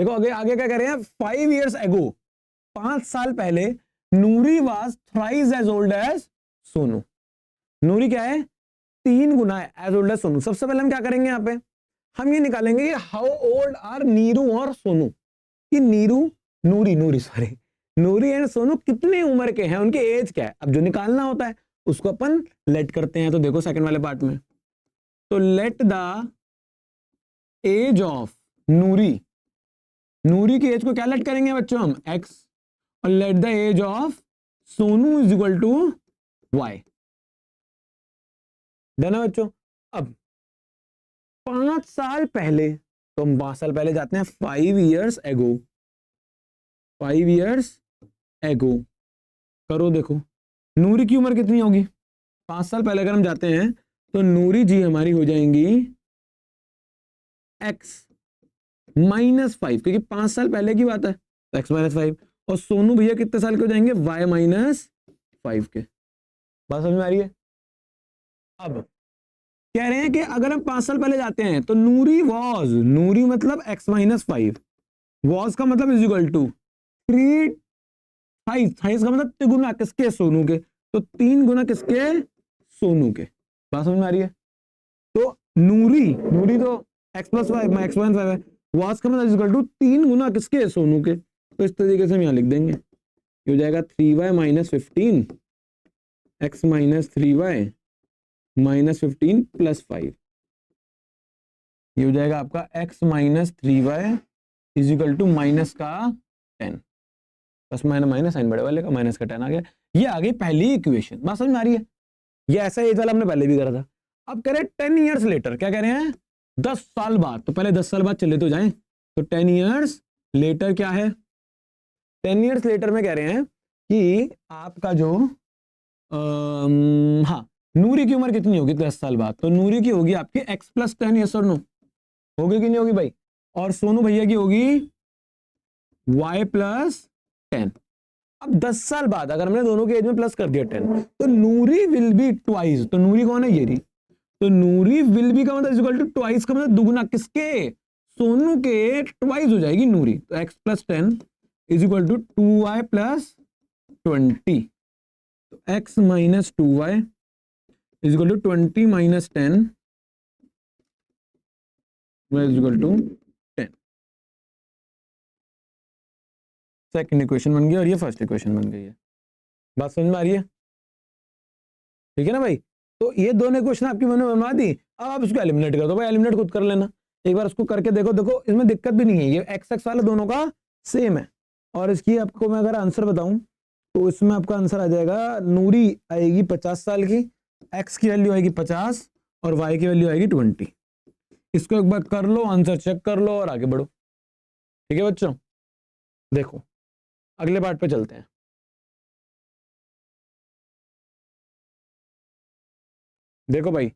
देखो आगे आगे क्या कह रहे हैं, 5 years ago, 5 साल पहले, Noori was thrice as old as Sonu. Noori क्या है, 3 गुना है एज ओल्ड एज सोनू। सबसे पहले हम क्या करेंगे, यहाँ पे हम ये निकालेंगे कि हाउ ओल्ड आर नीरू और सोनू, कि नीरू नूरी नूरी सॉरी नूरी एंड सोनू कितने उम्र के हैं, उनके एज क्या है। अब जो निकालना होता है उसको अपन लेट करते हैं। तो देखो सेकंड वाले पार्ट में, तो लेट द एज ऑफ नूरी, नूरी की एज को क्या लेट करेंगे बच्चों हम, x, और let the age of Sonu is equal to y। देना बच्चों। अब 5 साल पहले, तो हम 5 साल पहले जाते हैं, 5 years ago, 5 years ago करो। देखो नूरी की उम्र कितनी होगी, 5 साल पहले अगर हम जाते हैं तो नूरी जी हमारी हो जाएंगी x -5, क्योंकि 5 साल पहले की बात है, तो x -5। और सोनू भैया कितने साल के हो जाएंगे, y -5 के। बात समझ में आ रही है। अब कह रहे हैं कि अगर हम 5 साल पहले जाते हैं तो नूरी वॉज, नूरी मतलब x -5, वॉज का मतलब is equal to 3 thrice, thrice का मतलब तिगुना किसके, सोनू के, तो 3 गुना किसके, सोनू के। बात समझ में आ रही है। तो नूरी, नूरी तो x+5 x -5 है, वॉज का मतलब इज इक्वल टू 3 गुना किसके, सोनू के। तो इस तरीके से हम यहाँ लिख देंगे, ये हो जाएगा 3y - 15 x - 3y -15 + 5, ये हो जाएगा आपका x - 3y is equal to minus का 10, प्लस माइनस साइन बड़े वाले का, माइनस का 10 आ गया। ये आ गई पहली इक्वेशन। बात समझ में आ रही है। ये ऐसा एज वाला हमने पहले भी करा था। अब कह रहे हैं 10 years लेटर, क्या कह रहे हैं, 10 साल बाद। तो पहले 10 साल बाद चले तो जाएं, तो 10 years लेटर क्या है, 10 years लेटर में कह रहे हैं कि आपका जो हाँ, नूरी की उम्र कितनी होगी 10 साल बाद, तो नूरी की होगी आपकी x + 10, यस और नो, होगी कि नहीं होगी भाई। और सोनू भैया की होगी y + 10। अब 10 साल बाद अगर हमने दोनों के एज में प्लस कर दिया 10, तो नूरी विल बी ट्वाइस। तो नूरी कौन है, ये रही। तो नूरी विल बी का मतलब इक्वल टू ट्वाइस का मतलब दुगुना किसके, सोनू के ट्वाइस हो जाएगी नूरी। तो x + 10 is equal to 2y + 20। तो x - 2y is equal to 20 - 10 is equal to 10। Second equation बन गई और ये फर्स्ट इक्वेशन बन गई है। बात समझ में आ रही है, ठीक है ना भाई। तो ये दोनों क्वेश्चन आपकी मैंने बनवा दी। अब आप इसको एलिमिनेट कर दो भाई, एलिमिनेट खुद कर लेना एक बार, उसको करके देखो। देखो इसमें दिक्कत भी नहीं है, ये एक्स एक्स वाला दोनों का सेम है। और इसकी आपको मैं अगर आंसर बताऊं तो इसमें आपका आंसर आ जाएगा, नूरी आएगी 50 साल की, एक्स की वैल्यू आएगी 50 और वाई की वैल्यू आएगी 20। इसको एक बार कर लो, आंसर चेक कर लो और आगे बढ़ो। ठीक है बच्चों, देखो अगले पार्ट पे चलते हैं। देखो भाई